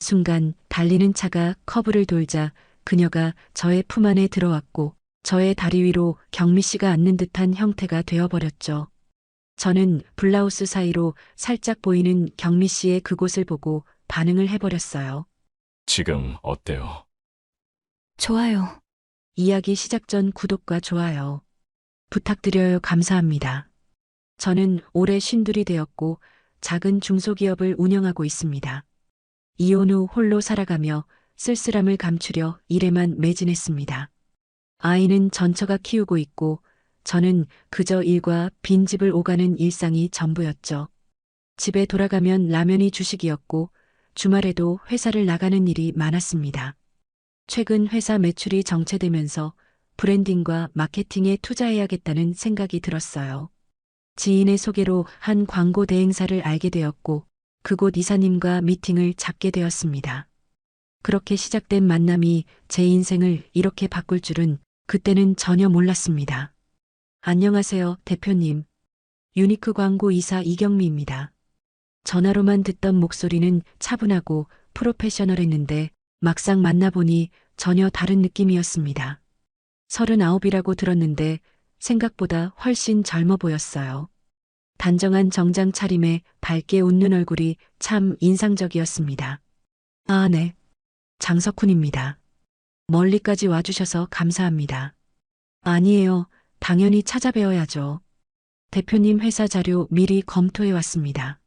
순간 달리는 차가 커브를 돌자 그녀가 저의 품 안에 들어왔고 저의 다리 위로 경미 씨가 앉는 듯한 형태가 되어버렸죠. 저는 블라우스 사이로 살짝 보이는 경미 씨의 그곳을 보고 반응을 해버렸어요. 지금 어때요? 좋아요. 이야기 시작 전 구독과 좋아요 부탁드려요. 감사합니다. 저는 올해 52이 되었고 작은 중소기업을 운영하고 있습니다. 이혼 후 홀로 살아가며 쓸쓸함을 감추려 일에만 매진했습니다. 아이는 전처가 키우고 있고 저는 그저 일과 빈집을 오가는 일상이 전부였죠. 집에 돌아가면 라면이 주식이었고 주말에도 회사를 나가는 일이 많았습니다. 최근 회사 매출이 정체되면서 브랜딩과 마케팅에 투자해야겠다는 생각이 들었어요. 지인의 소개로 한 광고 대행사를 알게 되었고 그곳 이사님과 미팅을 잡게 되었습니다. 그렇게 시작된 만남이 제 인생을 이렇게 바꿀 줄은 그때는 전혀 몰랐습니다. 안녕하세요, 대표님. 유니크 광고 이사 이경미입니다. 전화로만 듣던 목소리는 차분하고 프로페셔널했는데 막상 만나보니 전혀 다른 느낌이었습니다. 39이라고 들었는데 생각보다 훨씬 젊어 보였어요. 단정한 정장 차림에 밝게 웃는 얼굴이 참 인상적이었습니다. 아, 네. 장석훈입니다. 멀리까지 와주셔서 감사합니다. 아니에요. 당연히 찾아뵈어야죠. 대표님 회사 자료 미리 검토해 왔습니다.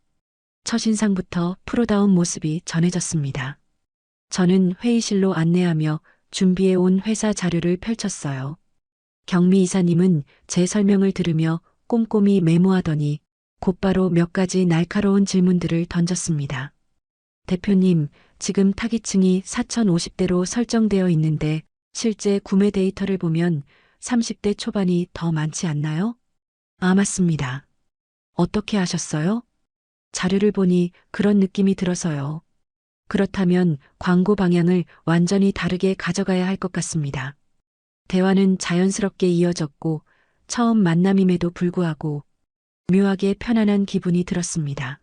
첫인상부터 프로다운 모습이 전해졌습니다. 저는 회의실로 안내하며 준비해 온 회사 자료를 펼쳤어요. 경미 이사님은 제 설명을 들으며 꼼꼼히 메모하더니 곧바로 몇 가지 날카로운 질문들을 던졌습니다. 대표님, 지금 타깃층이 4050대로 설정되어 있는데 실제 구매 데이터를 보면 30대 초반이 더 많지 않나요? 아, 맞습니다. 어떻게 아셨어요? 자료를 보니 그런 느낌이 들어서요. 그렇다면 광고 방향을 완전히 다르게 가져가야 할 것 같습니다. 대화는 자연스럽게 이어졌고 처음 만남임에도 불구하고 묘하게 편안한 기분이 들었습니다.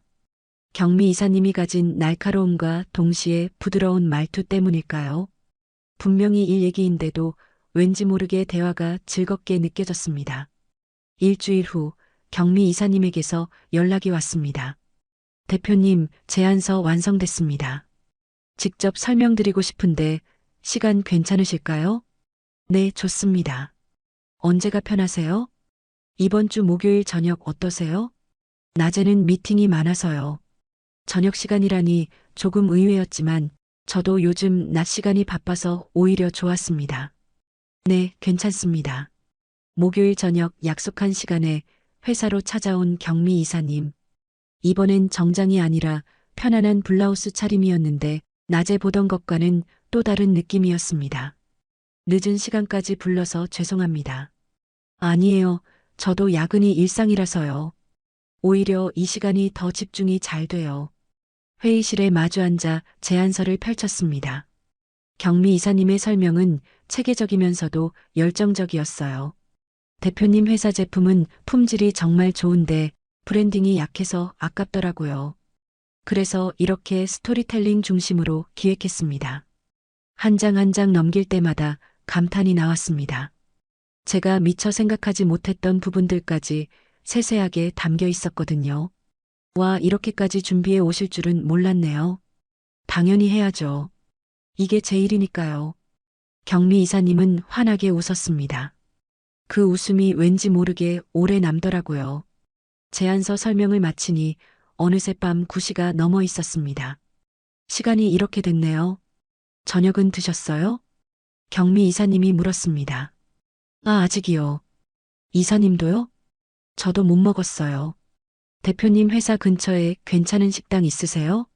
경미 이사님이 가진 날카로움과 동시에 부드러운 말투 때문일까요? 분명히 일 얘기인데도 왠지 모르게 대화가 즐겁게 느껴졌습니다. 일주일 후 경미 이사님에게서 연락이 왔습니다. 대표님, 제안서 완성됐습니다. 직접 설명드리고 싶은데 시간 괜찮으실까요? 네, 좋습니다. 언제가 편하세요? 이번 주 목요일 저녁 어떠세요? 낮에는 미팅이 많아서요. 저녁 시간이라니 조금 의외였지만 저도 요즘 낮 시간이 바빠서 오히려 좋았습니다. 네, 괜찮습니다. 목요일 저녁 약속한 시간에 회사로 찾아온 경미 이사님. 이번엔 정장이 아니라 편안한 블라우스 차림이었는데 낮에 보던 것과는 또 다른 느낌이었습니다. 늦은 시간까지 불러서 죄송합니다. 아니에요. 저도 야근이 일상이라서요. 오히려 이 시간이 더 집중이 잘 돼요. 회의실에 마주 앉아 제안서를 펼쳤습니다. 경미 이사님의 설명은 체계적이면서도 열정적이었어요. 대표님 회사 제품은 품질이 정말 좋은데 브랜딩이 약해서 아깝더라고요. 그래서 이렇게 스토리텔링 중심으로 기획했습니다. 한 장 한 장 넘길 때마다 감탄이 나왔습니다. 제가 미처 생각하지 못했던 부분들까지 세세하게 담겨 있었거든요. 와, 이렇게까지 준비해 오실 줄은 몰랐네요. 당연히 해야죠. 이게 제 일이니까요. 경미 이사님은 환하게 웃었습니다. 그 웃음이 왠지 모르게 오래 남더라고요. 제안서 설명을 마치니 어느새 밤 9시가 넘어 있었습니다. 시간이 이렇게 됐네요. 저녁은 드셨어요? 경미 이사님이 물었습니다. 아, 아직이요. 이사님도요? 저도 못 먹었어요. 대표님 회사 근처에 괜찮은 식당 있으세요?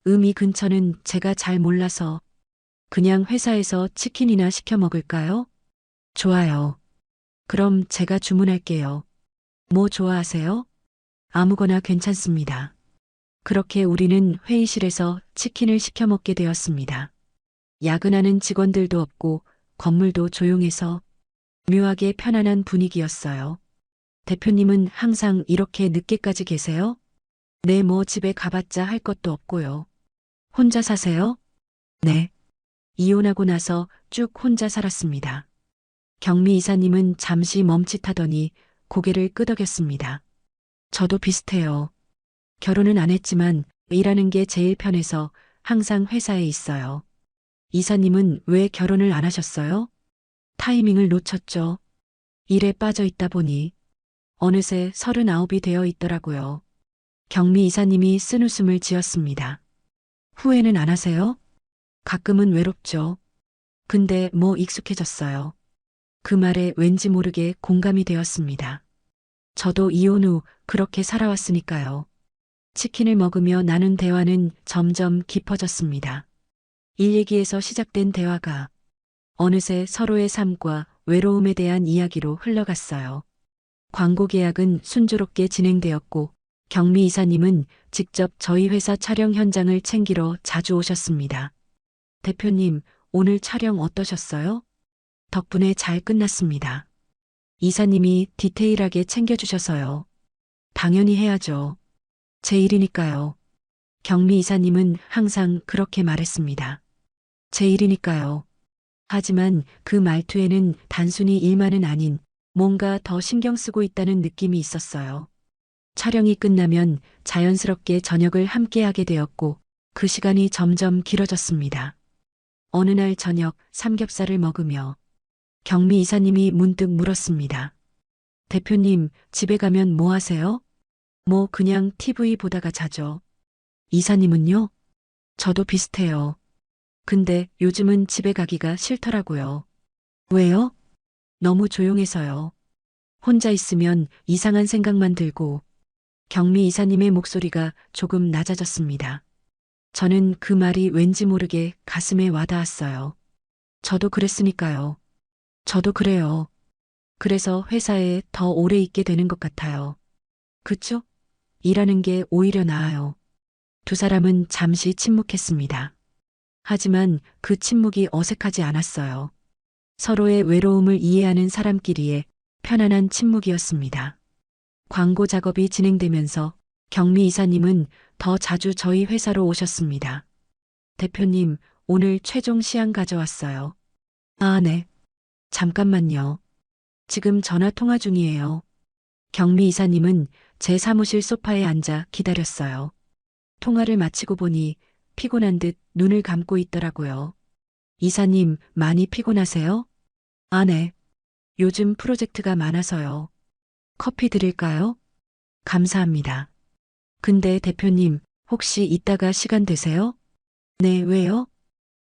이 근처는 제가 잘 몰라서 그냥 회사에서 치킨이나 시켜 먹을까요? 좋아요. 그럼 제가 주문할게요. 뭐 좋아하세요? 아무거나 괜찮습니다. 그렇게 우리는 회의실에서 치킨을 시켜 먹게 되었습니다. 야근하는 직원들도 없고 건물도 조용해서 묘하게 편안한 분위기였어요. 대표님은 항상 이렇게 늦게까지 계세요? 네, 뭐 집에 가봤자 할 것도 없고요. 혼자 사세요? 네. 이혼하고 나서 쭉 혼자 살았습니다. 경미 이사님은 잠시 멈칫하더니 고개를 끄덕였습니다. 저도 비슷해요. 결혼은 안 했지만 일하는 게 제일 편해서 항상 회사에 있어요. 이사님은 왜 결혼을 안 하셨어요? 타이밍을 놓쳤죠. 일에 빠져 있다 보니 어느새 39이 되어 있더라고요. 경미 이사님이 쓴웃음을 지었습니다. 후회는 안 하세요? 가끔은 외롭죠. 근데 뭐 익숙해졌어요. 그 말에 왠지 모르게 공감이 되었습니다. 저도 이혼 후 그렇게 살아왔으니까요. 치킨을 먹으며 나눈 대화는 점점 깊어졌습니다. 일 얘기에서 시작된 대화가 어느새 서로의 삶과 외로움에 대한 이야기로 흘러갔어요. 광고 계약은 순조롭게 진행되었고 경미 이사님은 직접 저희 회사 촬영 현장을 챙기러 자주 오셨습니다. 대표님, 오늘 촬영 어떠셨어요? 덕분에 잘 끝났습니다. 이사님이 디테일하게 챙겨주셔서요. 당연히 해야죠. 제 일이니까요. 경미 이사님은 항상 그렇게 말했습니다. 제 일이니까요. 하지만 그 말투에는 단순히 일만은 아닌 뭔가 더 신경 쓰고 있다는 느낌이 있었어요. 촬영이 끝나면 자연스럽게 저녁을 함께 하게 되었고 그 시간이 점점 길어졌습니다. 어느 날 저녁 삼겹살을 먹으며 경미 이사님이 문득 물었습니다. 대표님, 집에 가면 뭐 하세요? 뭐 그냥 TV 보다가 자죠. 이사님은요? 저도 비슷해요. 근데 요즘은 집에 가기가 싫더라고요. 왜요? 너무 조용해서요. 혼자 있으면 이상한 생각만 들고 경미 이사님의 목소리가 조금 낮아졌습니다. 저는 그 말이 왠지 모르게 가슴에 와닿았어요. 저도 그랬으니까요. 저도 그래요. 그래서 회사에 더 오래 있게 되는 것 같아요. 그쵸? 일하는 게 오히려 나아요. 두 사람은 잠시 침묵했습니다. 하지만 그 침묵이 어색하지 않았어요. 서로의 외로움을 이해하는 사람끼리의 편안한 침묵이었습니다. 광고 작업이 진행되면서 경미 이사님은 더 자주 저희 회사로 오셨습니다. 대표님, 오늘 최종 시안 가져왔어요. 아, 네. 잠깐만요. 지금 전화 통화 중이에요. 경미 이사님은 제 사무실 소파에 앉아 기다렸어요. 통화를 마치고 보니 피곤한 듯 눈을 감고 있더라고요. 이사님, 많이 피곤하세요? 아, 네. 요즘 프로젝트가 많아서요. 커피 드릴까요? 감사합니다. 근데 대표님, 혹시 이따가 시간 되세요? 네, 왜요?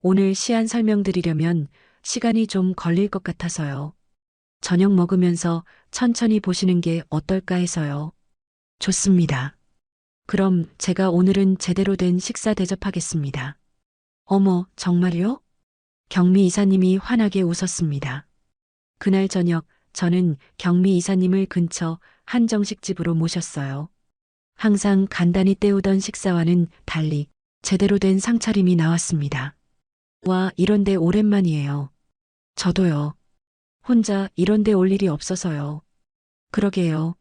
오늘 시안 설명드리려면 시간이 좀 걸릴 것 같아서요. 저녁 먹으면서 천천히 보시는 게 어떨까 해서요. 좋습니다. 그럼 제가 오늘은 제대로 된 식사 대접하겠습니다. 어머, 정말요? 경미 이사님이 환하게 웃었습니다. 그날 저녁 저는 경미 이사님을 근처 한정식집으로 모셨어요. 항상 간단히 때우던 식사와는 달리 제대로 된 상차림이 나왔습니다. 와, 이런데 오랜만이에요. 저도요. 혼자 이런데 올 일이 없어서요. 그러게요.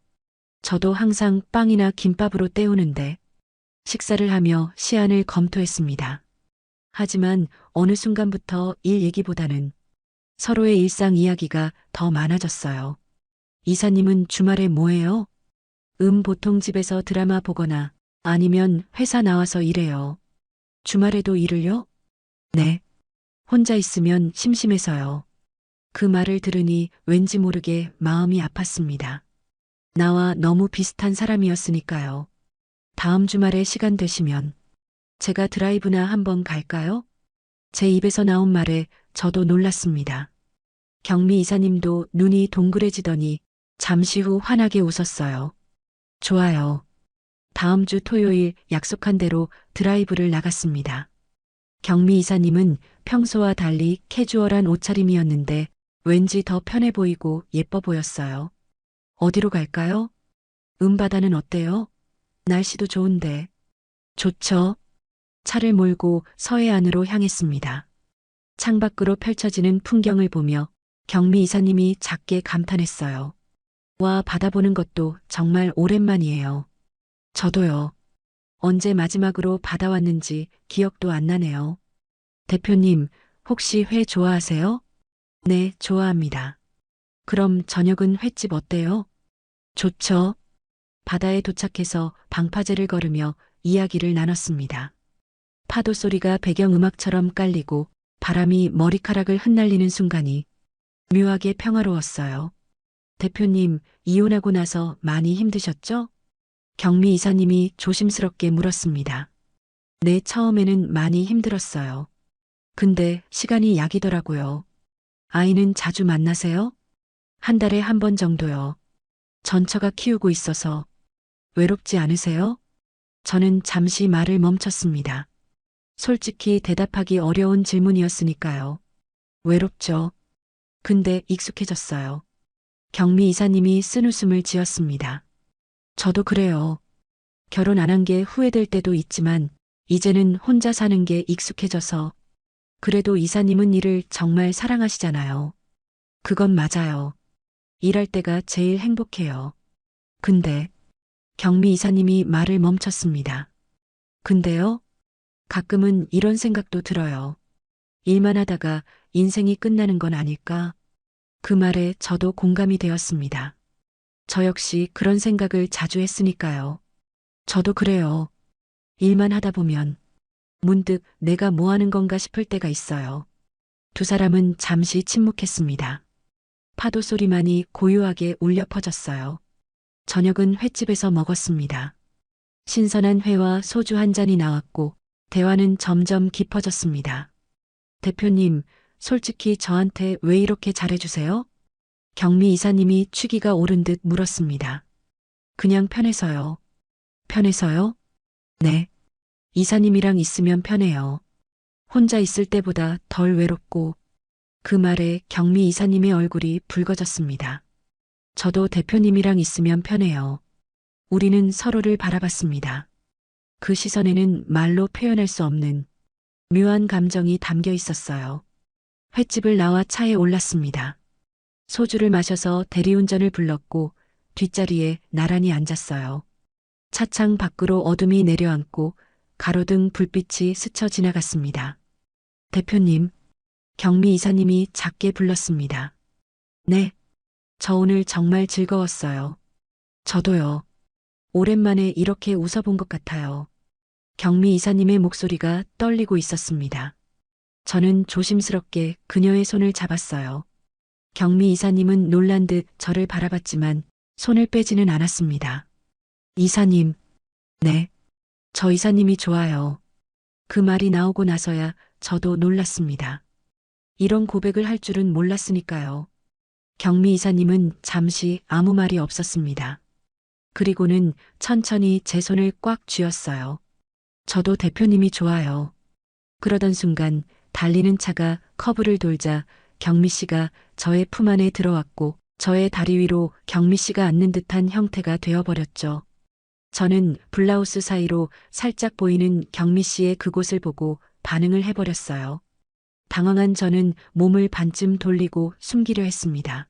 저도 항상 빵이나 김밥으로 때우는데 식사를 하며 시안을 검토했습니다. 하지만 어느 순간부터 일 얘기보다는 서로의 일상 이야기가 더 많아졌어요. 이사님은 주말에 뭐 해요? 보통 집에서 드라마 보거나 아니면 회사 나와서 일해요. 주말에도 일을요? 네. 혼자 있으면 심심해서요. 그 말을 들으니 왠지 모르게 마음이 아팠습니다. 나와 너무 비슷한 사람이었으니까요. 다음 주말에 시간 되시면 제가 드라이브나 한번 갈까요? 제 입에서 나온 말에 저도 놀랐습니다. 경미 이사님도 눈이 동그래지더니 잠시 후 환하게 웃었어요. 좋아요. 다음 주 토요일 약속한 대로 드라이브를 나갔습니다. 경미 이사님은 평소와 달리 캐주얼한 옷차림이었는데 왠지 더 편해 보이고 예뻐 보였어요. 어디로 갈까요? 바다는 어때요? 날씨도 좋은데. 좋죠. 차를 몰고 서해안으로 향했습니다. 창밖으로 펼쳐지는 풍경을 보며 경미 이사님이 작게 감탄했어요. 와, 바다 보는 것도 정말 오랜만이에요. 저도요. 언제 마지막으로 받아왔는지 기억도 안 나네요. 대표님, 혹시 회 좋아하세요? 네, 좋아합니다. 그럼 저녁은 횟집 어때요? 좋죠. 바다에 도착해서 방파제를 걸으며 이야기를 나눴습니다. 파도 소리가 배경음악처럼 깔리고 바람이 머리카락을 흩날리는 순간이 묘하게 평화로웠어요. 대표님, 이혼하고 나서 많이 힘드셨죠? 경미 이사님이 조심스럽게 물었습니다. 네, 처음에는 많이 힘들었어요. 근데 시간이 약이더라고요. 아이는 자주 만나세요? 한 달에 한 번 정도요. 전처가 키우고 있어서 외롭지 않으세요? 저는 잠시 말을 멈췄습니다. 솔직히 대답하기 어려운 질문이었으니까요. 외롭죠. 근데 익숙해졌어요. 경미 이사님이 쓴웃음을 지었습니다. 저도 그래요. 결혼 안 한 게 후회될 때도 있지만 이제는 혼자 사는 게 익숙해져서 그래도 이사님은 일을 정말 사랑하시잖아요. 그건 맞아요. 일할 때가 제일 행복해요. 근데 경미 이사님이 말을 멈췄습니다. 근데요? 가끔은 이런 생각도 들어요. 일만 하다가 인생이 끝나는 건 아닐까? 그 말에 저도 공감이 되었습니다. 저 역시 그런 생각을 자주 했으니까요. 저도 그래요. 일만 하다 보면 문득 내가 뭐 하는 건가 싶을 때가 있어요. 두 사람은 잠시 침묵했습니다. 파도 소리만이 고요하게 울려 퍼졌어요. 저녁은 횟집에서 먹었습니다. 신선한 회와 소주 한 잔이 나왔고 대화는 점점 깊어졌습니다. 대표님, 솔직히 저한테 왜 이렇게 잘해주세요? 경미 이사님이 취기가 오른 듯 물었습니다. 그냥 편해서요. 편해서요? 네. 이사님이랑 있으면 편해요. 혼자 있을 때보다 덜 외롭고 그 말에 경미 이사님의 얼굴이 붉어졌습니다. 저도 대표님이랑 있으면 편해요. 우리는 서로를 바라봤습니다. 그 시선에는 말로 표현할 수 없는 묘한 감정이 담겨 있었어요. 횟집을 나와 차에 올랐습니다. 소주를 마셔서 대리운전을 불렀고 뒷자리에 나란히 앉았어요. 차창 밖으로 어둠이 내려앉고 가로등 불빛이 스쳐 지나갔습니다. 대표님, 경미 이사님이 작게 불렀습니다. 네, 저 오늘 정말 즐거웠어요. 저도요. 오랜만에 이렇게 웃어본 것 같아요. 경미 이사님의 목소리가 떨리고 있었습니다. 저는 조심스럽게 그녀의 손을 잡았어요. 경미 이사님은 놀란 듯 저를 바라봤지만 손을 빼지는 않았습니다. 이사님, 네, 저 이사님이 좋아요. 그 말이 나오고 나서야 저도 놀랐습니다. 이런 고백을 할 줄은 몰랐으니까요. 경미 이사님은 잠시 아무 말이 없었습니다. 그리고는 천천히 제 손을 꽉 쥐었어요. 저도 대표님이 좋아요. 그러던 순간 달리는 차가 커브를 돌자 경미 씨가 저의 품 안에 들어왔고 저의 다리 위로 경미 씨가 앉는 듯한 형태가 되어버렸죠. 저는 블라우스 사이로 살짝 보이는 경미 씨의 그곳을 보고 반응을 해버렸어요. 당황한 저는 몸을 반쯤 돌리고 숨기려 했습니다.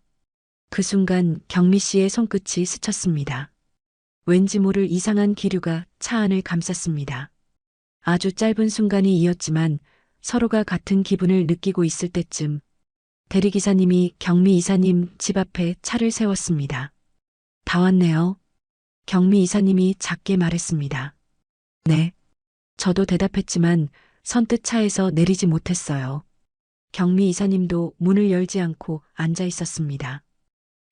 그 순간 경미 씨의 손끝이 스쳤습니다. 왠지 모를 이상한 기류가 차 안을 감쌌습니다. 아주 짧은 순간이 이었지만 서로가 같은 기분을 느끼고 있을 때쯤 대리기사님이 경미 이사님 집 앞에 차를 세웠습니다. 다 왔네요. 경미 이사님이 작게 말했습니다. 네. 저도 대답했지만 선뜻 차에서 내리지 못했어요. 경미 이사님도 문을 열지 않고 앉아 있었습니다.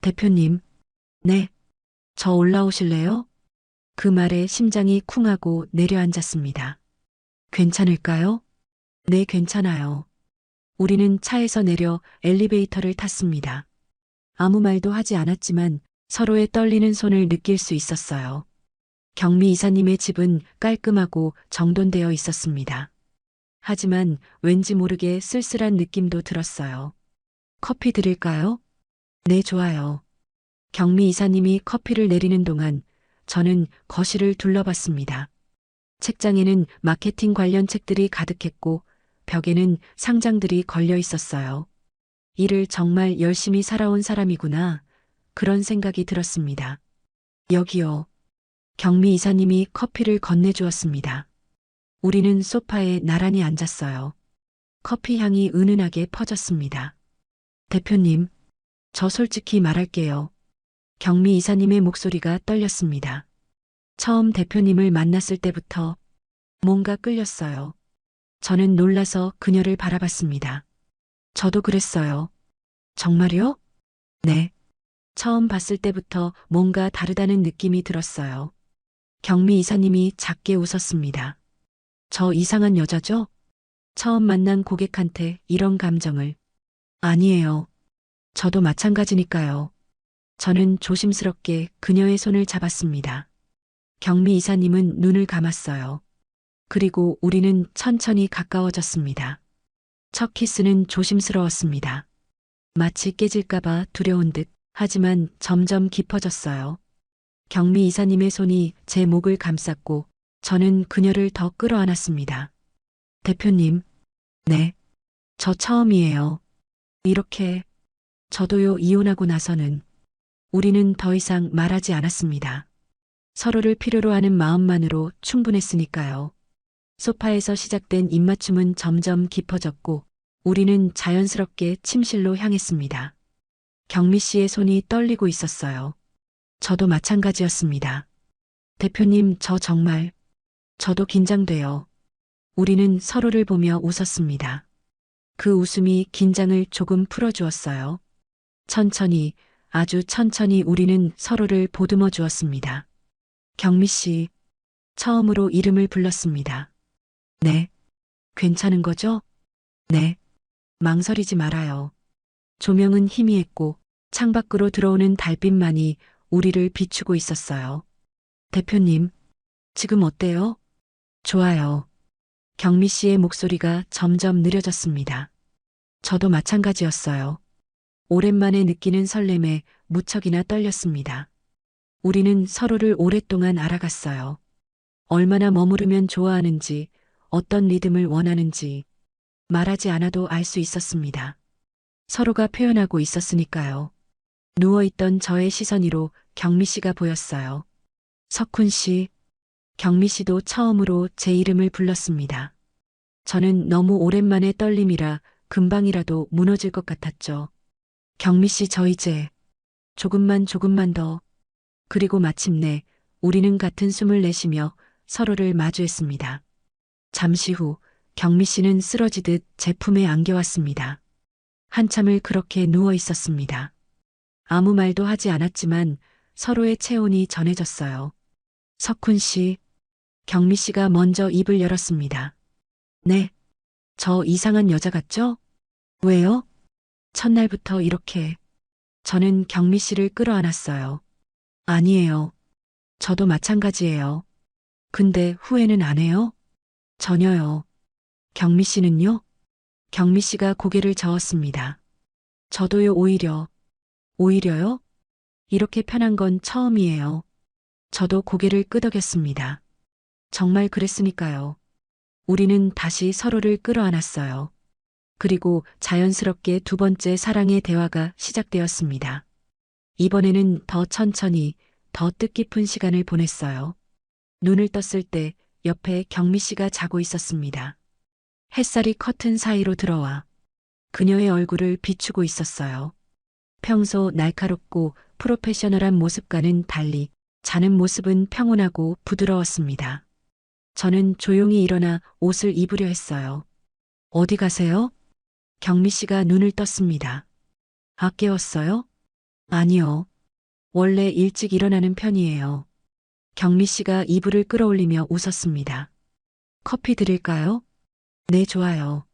대표님, 네. 저 올라오실래요? 그 말에 심장이 쿵하고 내려앉았습니다. 괜찮을까요? 네, 괜찮아요. 우리는 차에서 내려 엘리베이터를 탔습니다. 아무 말도 하지 않았지만 서로의 떨리는 손을 느낄 수 있었어요. 경미 이사님의 집은 깔끔하고 정돈되어 있었습니다. 하지만 왠지 모르게 쓸쓸한 느낌도 들었어요. 커피 드릴까요? 네, 좋아요. 경미 이사님이 커피를 내리는 동안 저는 거실을 둘러봤습니다. 책장에는 마케팅 관련 책들이 가득했고 벽에는 상장들이 걸려 있었어요. 일을 정말 열심히 살아온 사람이구나. 그런 생각이 들었습니다. 여기요. 경미 이사님이 커피를 건네주었습니다. 우리는 소파에 나란히 앉았어요. 커피 향이 은은하게 퍼졌습니다. 대표님, 저 솔직히 말할게요. 경미 이사님의 목소리가 떨렸습니다. 처음 대표님을 만났을 때부터 뭔가 끌렸어요. 저는 놀라서 그녀를 바라봤습니다. 저도 그랬어요. 정말요? 네. 처음 봤을 때부터 뭔가 다르다는 느낌이 들었어요. 경미 이사님이 작게 웃었습니다. 저 이상한 여자죠? 처음 만난 고객한테 이런 감정을. 아니에요. 저도 마찬가지니까요. 저는 조심스럽게 그녀의 손을 잡았습니다. 경미 이사님은 눈을 감았어요. 그리고 우리는 천천히 가까워졌습니다. 첫 키스는 조심스러웠습니다. 마치 깨질까봐 두려운 듯, 하지만 점점 깊어졌어요. 경미 이사님의 손이 제 목을 감쌌고 저는 그녀를 더 끌어안았습니다. 대표님, 네, 저 처음이에요. 이렇게, 저도요. 이혼하고 나서는 우리는 더 이상 말하지 않았습니다. 서로를 필요로 하는 마음만으로 충분했으니까요. 소파에서 시작된 입맞춤은 점점 깊어졌고 우리는 자연스럽게 침실로 향했습니다. 경미 씨의 손이 떨리고 있었어요. 저도 마찬가지였습니다. 대표님, 저도 긴장돼요. 우리는 서로를 보며 웃었습니다. 그 웃음이 긴장을 조금 풀어주었어요. 천천히, 아주 천천히 우리는 서로를 보듬어 주었습니다. 경미 씨, 처음으로 이름을 불렀습니다. 네. 괜찮은 거죠? 네. 망설이지 말아요. 조명은 희미했고 창밖으로 들어오는 달빛만이 우리를 비추고 있었어요. 대표님, 지금 어때요? 좋아요. 경미 씨의 목소리가 점점 느려졌습니다. 저도 마찬가지였어요. 오랜만에 느끼는 설렘에 무척이나 떨렸습니다. 우리는 서로를 오랫동안 알아갔어요. 얼마나 머무르면 좋아하는지, 어떤 리듬을 원하는지 말하지 않아도 알 수 있었습니다. 서로가 표현하고 있었으니까요. 누워있던 저의 시선 위로 경미 씨가 보였어요. 석훈 씨, 경미 씨도 처음으로 제 이름을 불렀습니다. 저는 너무 오랜만에 떨림이라 금방이라도 무너질 것 같았죠. 경미 씨, 저 이제 조금만 더. 그리고 마침내 우리는 같은 숨을 내쉬며 서로를 마주했습니다. 잠시 후 경미 씨는 쓰러지듯 제 품에 안겨왔습니다. 한참을 그렇게 누워 있었습니다. 아무 말도 하지 않았지만 서로의 체온이 전해졌어요. 석훈 씨, 경미 씨가 먼저 입을 열었습니다. 네, 저 이상한 여자 같죠? 왜요? 첫날부터 이렇게. 저는 경미 씨를 끌어안았어요. 아니에요. 저도 마찬가지예요. 근데 후회는 안 해요? 전혀요. 경미 씨는요? 경미 씨가 고개를 저었습니다. 저도요. 오히려요? 이렇게 편한 건 처음이에요. 저도 고개를 끄덕였습니다. 정말 그랬으니까요. 우리는 다시 서로를 끌어안았어요. 그리고 자연스럽게 두 번째 사랑의 대화가 시작되었습니다. 이번에는 더 천천히, 더 뜻깊은 시간을 보냈어요. 눈을 떴을 때 옆에 경미 씨가 자고 있었습니다. 햇살이 커튼 사이로 들어와 그녀의 얼굴을 비추고 있었어요. 평소 날카롭고 프로페셔널한 모습과는 달리 자는 모습은 평온하고 부드러웠습니다. 저는 조용히 일어나 옷을 입으려 했어요. 어디 가세요? 경미 씨가 눈을 떴습니다. 아, 깨웠어요? 아니요. 원래 일찍 일어나는 편이에요. 경미 씨가 이불을 끌어올리며 웃었습니다. 커피 드릴까요? 네, 좋아요.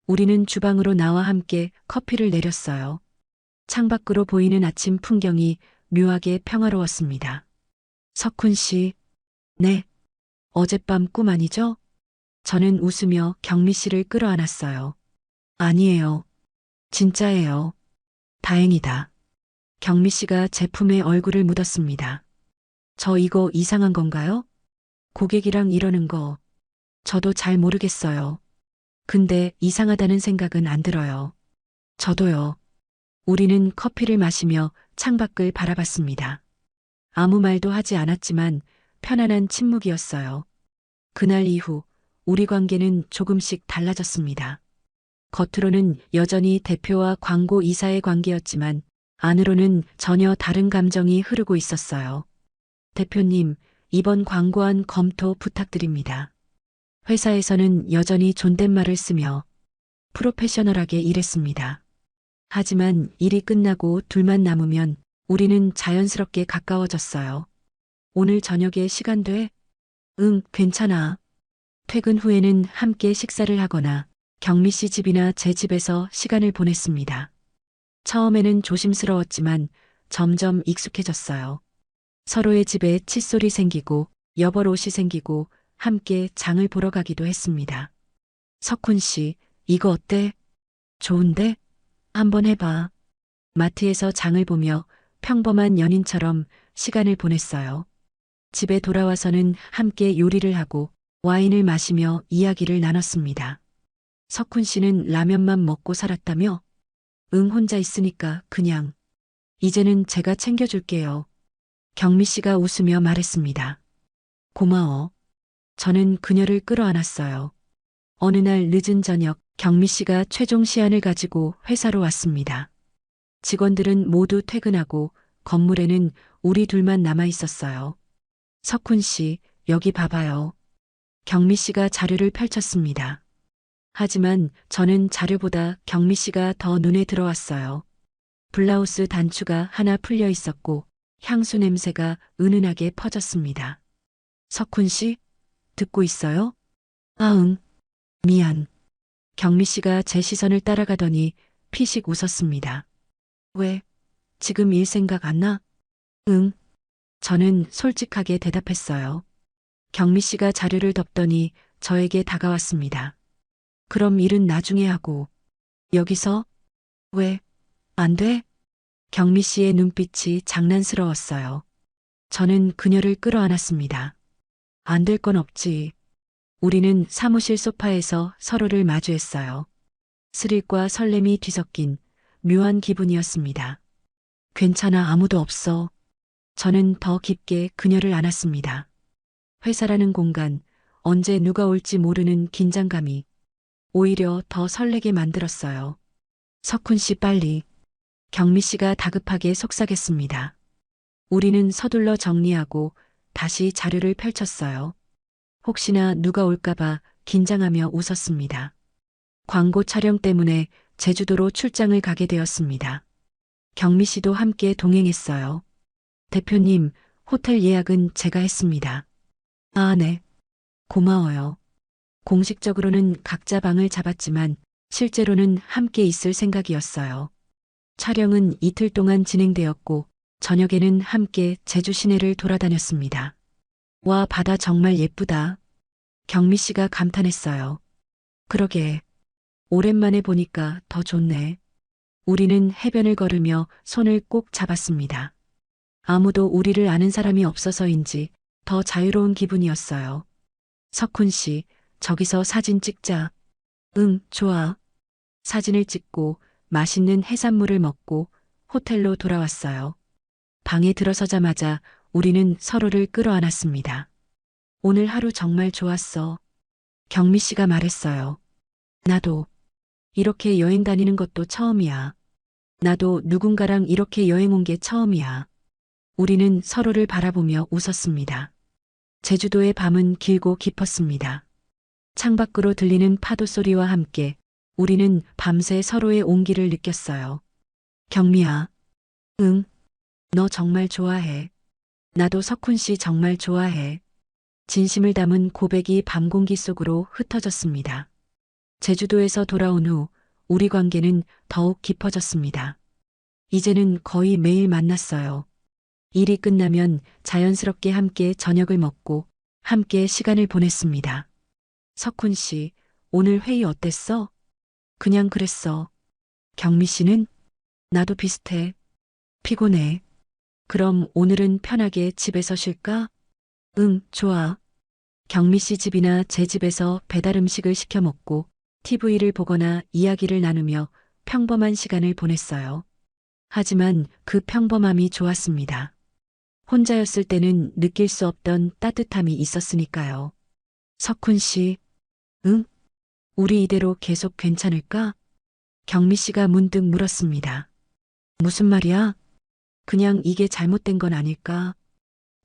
우리는 주방으로 나와 함께 커피를 내렸어요. 창밖으로 보이는 아침 풍경이 묘하게 평화로웠습니다. 석훈 씨, 네. 어젯밤 꿈 아니죠? 저는 웃으며 경미 씨를 끌어안았어요. 아니에요. 진짜예요. 다행이다. 경미 씨가 제 품에 얼굴을 묻었습니다. 저 이거 이상한 건가요? 고객이랑 이러는 거 저도 잘 모르겠어요. 근데 이상하다는 생각은 안 들어요. 저도요. 우리는 커피를 마시며 창밖을 바라봤습니다. 아무 말도 하지 않았지만 편안한 침묵이었어요. 그날 이후 우리 관계는 조금씩 달라졌습니다. 겉으로는 여전히 대표와 광고 이사의 관계였지만 안으로는 전혀 다른 감정이 흐르고 있었어요. 대표님, 이번 광고안 검토 부탁드립니다. 회사에서는 여전히 존댓말을 쓰며 프로페셔널하게 일했습니다. 하지만 일이 끝나고 둘만 남으면 우리는 자연스럽게 가까워졌어요. 오늘 저녁에 시간 돼? 응, 괜찮아. 퇴근 후에는 함께 식사를 하거나 경미 씨 집이나 제 집에서 시간을 보냈습니다. 처음에는 조심스러웠지만 점점 익숙해졌어요. 서로의 집에 칫솔이 생기고 여벌옷이 생기고 함께 장을 보러 가기도 했습니다. 석훈 씨, 이거 어때? 좋은데? 한번 해봐. 마트에서 장을 보며 평범한 연인처럼 시간을 보냈어요. 집에 돌아와서는 함께 요리를 하고 와인을 마시며 이야기를 나눴습니다. 석훈 씨는 라면만 먹고 살았다며? 응, 혼자 있으니까 그냥. 이제는 제가 챙겨줄게요. 경미 씨가 웃으며 말했습니다. 고마워. 저는 그녀를 끌어안았어요. 어느 날 늦은 저녁 경미 씨가 최종 시안을 가지고 회사로 왔습니다. 직원들은 모두 퇴근하고 건물에는 우리 둘만 남아 있었어요. 석훈 씨, 여기 봐봐요. 경미 씨가 자료를 펼쳤습니다. 하지만 저는 자료보다 경미 씨가 더 눈에 들어왔어요. 블라우스 단추가 하나 풀려 있었고 향수 냄새가 은은하게 퍼졌습니다. 석훈 씨, 듣고 있어요? 아, 응. 미안. 경미 씨가 제 시선을 따라가더니 피식 웃었습니다. 왜? 지금 일 생각 안 나? 응. 저는 솔직하게 대답했어요. 경미 씨가 자료를 덮더니 저에게 다가왔습니다. 그럼 일은 나중에 하고. 여기서? 왜? 안 돼? 경미 씨의 눈빛이 장난스러웠어요. 저는 그녀를 끌어안았습니다. 안 될 건 없지. 우리는 사무실 소파에서 서로를 마주했어요. 스릴과 설렘이 뒤섞인 묘한 기분이었습니다. 괜찮아, 아무도 없어. 저는 더 깊게 그녀를 안았습니다. 회사라는 공간, 언제 누가 올지 모르는 긴장감이 오히려 더 설레게 만들었어요. 석훈 씨 빨리. 경미 씨가 다급하게 속삭였습니다. 우리는 서둘러 정리하고 다시 자료를 펼쳤어요. 혹시나 누가 올까봐 긴장하며 웃었습니다. 광고 촬영 때문에 제주도로 출장을 가게 되었습니다. 경미 씨도 함께 동행했어요. 대표님, 호텔 예약은 제가 했습니다. 아, 네. 고마워요. 공식적으로는 각자 방을 잡았지만 실제로는 함께 있을 생각이었어요. 촬영은 이틀 동안 진행되었고 저녁에는 함께 제주 시내를 돌아다녔습니다. 와, 바다 정말 예쁘다. 경미 씨가 감탄했어요. 그러게. 오랜만에 보니까 더 좋네. 우리는 해변을 걸으며 손을 꼭 잡았습니다. 아무도 우리를 아는 사람이 없어서인지 더 자유로운 기분이었어요. 석훈 씨, 저기서 사진 찍자. 응, 좋아. 사진을 찍고 맛있는 해산물을 먹고 호텔로 돌아왔어요. 방에 들어서자마자 우리는 서로를 끌어안았습니다. 오늘 하루 정말 좋았어. 경미 씨가 말했어요. 나도. 이렇게 여행 다니는 것도 처음이야. 나도 누군가랑 이렇게 여행 온 게 처음이야. 우리는 서로를 바라보며 웃었습니다. 제주도의 밤은 길고 깊었습니다. 창밖으로 들리는 파도 소리와 함께 우리는 밤새 서로의 온기를 느꼈어요. 경미야. 응. 너 정말 좋아해. 나도 석훈 씨 정말 좋아해. 진심을 담은 고백이 밤 공기 속으로 흩어졌습니다. 제주도에서 돌아온 후 우리 관계는 더욱 깊어졌습니다. 이제는 거의 매일 만났어요. 일이 끝나면 자연스럽게 함께 저녁을 먹고 함께 시간을 보냈습니다. 석훈 씨, 오늘 회의 어땠어? 그냥 그랬어. 경미 씨는? 나도 비슷해. 피곤해. 그럼 오늘은 편하게 집에서 쉴까? 응, 좋아. 경미 씨 집이나 제 집에서 배달 음식을 시켜 먹고 TV를 보거나 이야기를 나누며 평범한 시간을 보냈어요. 하지만 그 평범함이 좋았습니다. 혼자였을 때는 느낄 수 없던 따뜻함이 있었으니까요. 석훈 씨, 응? 우리 이대로 계속 괜찮을까? 경미 씨가 문득 물었습니다. 무슨 말이야? 그냥 이게 잘못된 건 아닐까?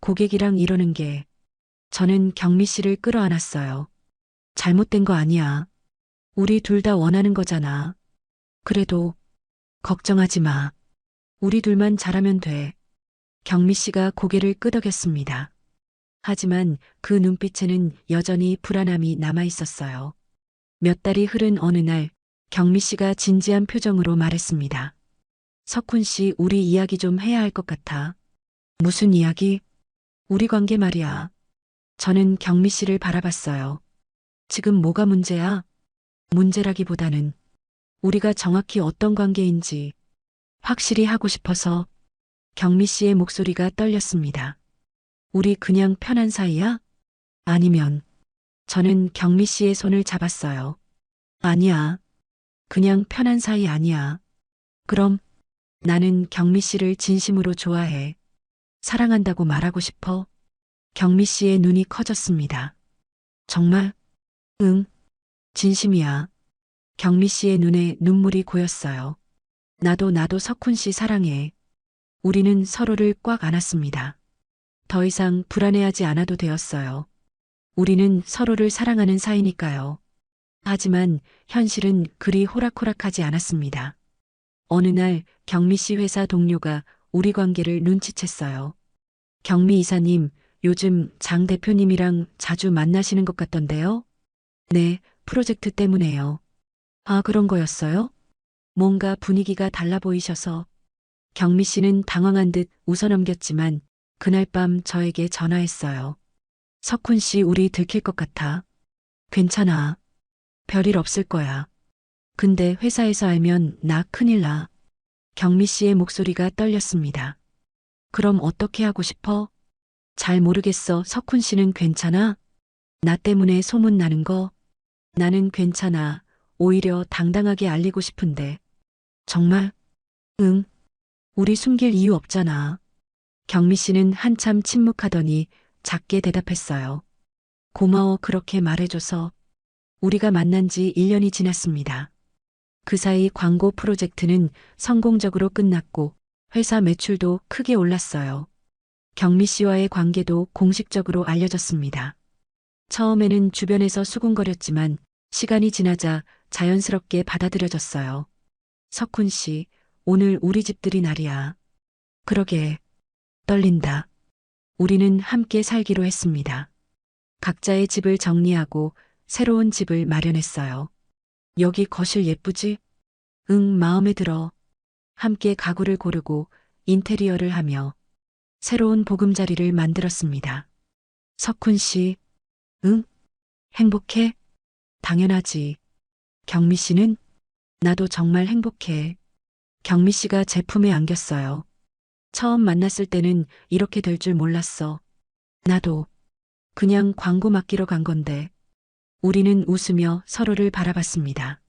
고객이랑 이러는 게. 저는 경미 씨를 끌어안았어요. 잘못된 거 아니야. 우리 둘 다 원하는 거잖아. 그래도 걱정하지 마. 우리 둘만 잘하면 돼. 경미 씨가 고개를 끄덕였습니다. 하지만 그 눈빛에는 여전히 불안함이 남아 있었어요. 몇 달이 흐른 어느 날 경미 씨가 진지한 표정으로 말했습니다. 석훈 씨, 우리 이야기 좀 해야 할 것 같아. 무슨 이야기? 우리 관계 말이야. 저는 경미 씨를 바라봤어요. 지금 뭐가 문제야? 문제라기보다는 우리가 정확히 어떤 관계인지 확실히 하고 싶어서. 경미 씨의 목소리가 떨렸습니다. 우리 그냥 편한 사이야? 아니면. 저는 경미 씨의 손을 잡았어요. 아니야. 그냥 편한 사이 아니야. 그럼 나는 경미 씨를 진심으로 좋아해. 사랑한다고 말하고 싶어. 경미 씨의 눈이 커졌습니다. 정말? 응. 진심이야. 경미 씨의 눈에 눈물이 고였어요. 나도 석훈 씨 사랑해. 우리는 서로를 꽉 안았습니다. 더 이상 불안해하지 않아도 되었어요. 우리는 서로를 사랑하는 사이니까요. 하지만 현실은 그리 호락호락하지 않았습니다. 어느 날 경미 씨 회사 동료가 우리 관계를 눈치챘어요. 경미 이사님, 요즘 장 대표님이랑 자주 만나시는 것 같던데요? 네, 프로젝트 때문에요. 아, 그런 거였어요? 뭔가 분위기가 달라 보이셔서. 경미 씨는 당황한 듯 웃어넘겼지만 그날 밤 저에게 전화했어요. 석훈 씨, 우리 들킬 것 같아. 괜찮아. 별일 없을 거야. 근데 회사에서 알면 나 큰일 나. 경미 씨의 목소리가 떨렸습니다. 그럼 어떻게 하고 싶어? 잘 모르겠어. 석훈 씨는 괜찮아? 나 때문에 소문 나는 거? 나는 괜찮아. 오히려 당당하게 알리고 싶은데. 정말? 응. 우리 숨길 이유 없잖아. 경미 씨는 한참 침묵하더니 작게 대답했어요. 고마워, 그렇게 말해줘서. 우리가 만난 지 1년이 지났습니다. 그 사이 광고 프로젝트는 성공적으로 끝났고 회사 매출도 크게 올랐어요. 경미 씨와의 관계도 공식적으로 알려졌습니다. 처음에는 주변에서 수군거렸지만 시간이 지나자 자연스럽게 받아들여졌어요. 석훈 씨, 오늘 우리 집들이 날이야. 그러게. 떨린다. 우리는 함께 살기로 했습니다. 각자의 집을 정리하고 새로운 집을 마련했어요. 여기 거실 예쁘지? 응, 마음에 들어. 함께 가구를 고르고 인테리어를 하며 새로운 보금자리를 만들었습니다. 석훈 씨, 응? 행복해? 당연하지. 경미 씨는? 나도 정말 행복해. 경미 씨가 제 품에 안겼어요. 처음 만났을 때는 이렇게 될 줄 몰랐어. 나도. 그냥 광고 맡기러 간 건데. 우리는 웃으며 서로를 바라봤습니다.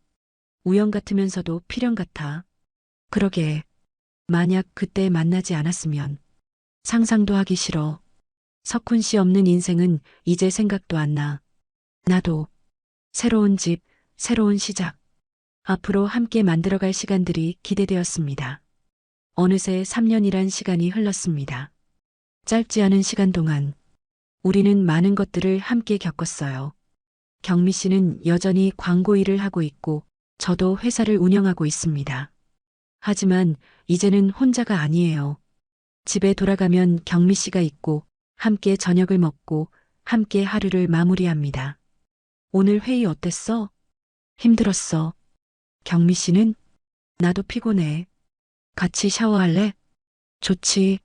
우연 같으면서도 필연 같아. 그러게. 만약 그때 만나지 않았으면. 상상도 하기 싫어. 석훈 씨 없는 인생은 이제 생각도 안 나. 나도. 새로운 집, 새로운 시작. 앞으로 함께 만들어갈 시간들이 기대되었습니다. 어느새 3년이란 시간이 흘렀습니다. 짧지 않은 시간 동안 우리는 많은 것들을 함께 겪었어요. 경미 씨는 여전히 광고 일을 하고 있고 저도 회사를 운영하고 있습니다. 하지만 이제는 혼자가 아니에요. 집에 돌아가면 경미 씨가 있고 함께 저녁을 먹고 함께 하루를 마무리합니다. 오늘 회의 어땠어? 힘들었어. 경미 씨는? 나도 피곤해. 같이 샤워할래? 좋지.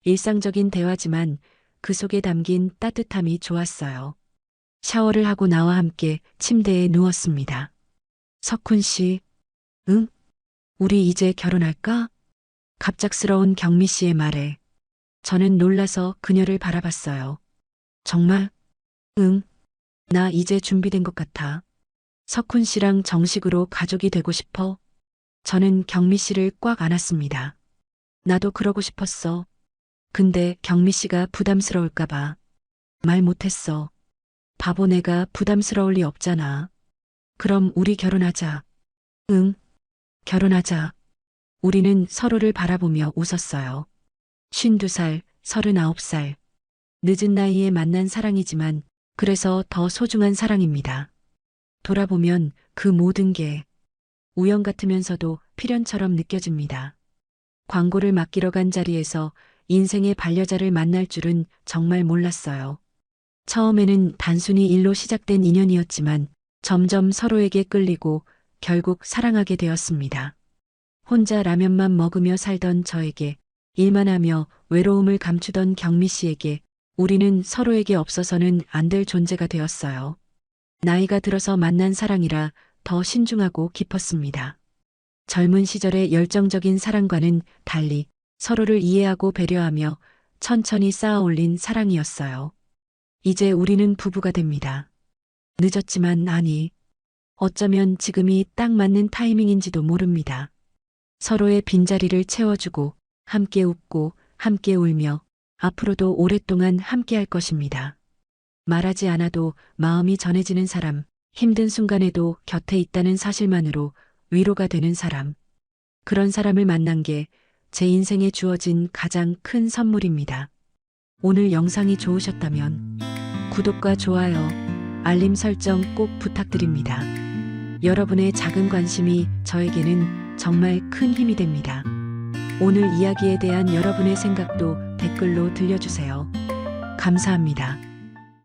일상적인 대화지만 그 속에 담긴 따뜻함이 좋았어요. 샤워를 하고 나와 함께 침대에 누웠습니다. 석훈 씨, 응? 우리 이제 결혼할까? 갑작스러운 경미 씨의 말에 저는 놀라서 그녀를 바라봤어요. 정말? 응. 나 이제 준비된 것 같아. 석훈 씨랑 정식으로 가족이 되고 싶어. 저는 경미 씨를 꽉 안았습니다. 나도 그러고 싶었어. 근데 경미 씨가 부담스러울까봐 말 못했어. 바보, 내가 부담스러울 리 없잖아. 그럼 우리 결혼하자. 응, 결혼하자. 우리는 서로를 바라보며 웃었어요. 52살, 39살. 늦은 나이에 만난 사랑이지만 그래서 더 소중한 사랑입니다. 돌아보면 그 모든 게 우연 같으면서도 필연처럼 느껴집니다. 광고를 맡기러 간 자리에서 인생의 반려자를 만날 줄은 정말 몰랐어요. 처음에는 단순히 일로 시작된 인연이었지만 점점 서로에게 끌리고 결국 사랑하게 되었습니다. 혼자 라면만 먹으며 살던 저에게, 일만 하며 외로움을 감추던 경미 씨에게 우리는 서로에게 없어서는 안 될 존재가 되었어요. 나이가 들어서 만난 사랑이라 더 신중하고 깊었습니다. 젊은 시절의 열정적인 사랑과는 달리 서로를 이해하고 배려하며 천천히 쌓아 올린 사랑이었어요. 이제 우리는 부부가 됩니다. 늦었지만, 아니, 어쩌면 지금이 딱 맞는 타이밍인지도 모릅니다. 서로의 빈자리를 채워주고 함께 웃고 함께 울며 앞으로도 오랫동안 함께 할 것입니다. 말하지 않아도 마음이 전해지는 사람, 힘든 순간에도 곁에 있다는 사실만으로 위로가 되는 사람. 그런 사람을 만난 게 제 인생에 주어진 가장 큰 선물입니다. 오늘 영상이 좋으셨다면 구독과 좋아요, 알림 설정 꼭 부탁드립니다. 여러분의 작은 관심이 저에게는 정말 큰 힘이 됩니다. 오늘 이야기에 대한 여러분의 생각도 댓글로 들려주세요. 감사합니다.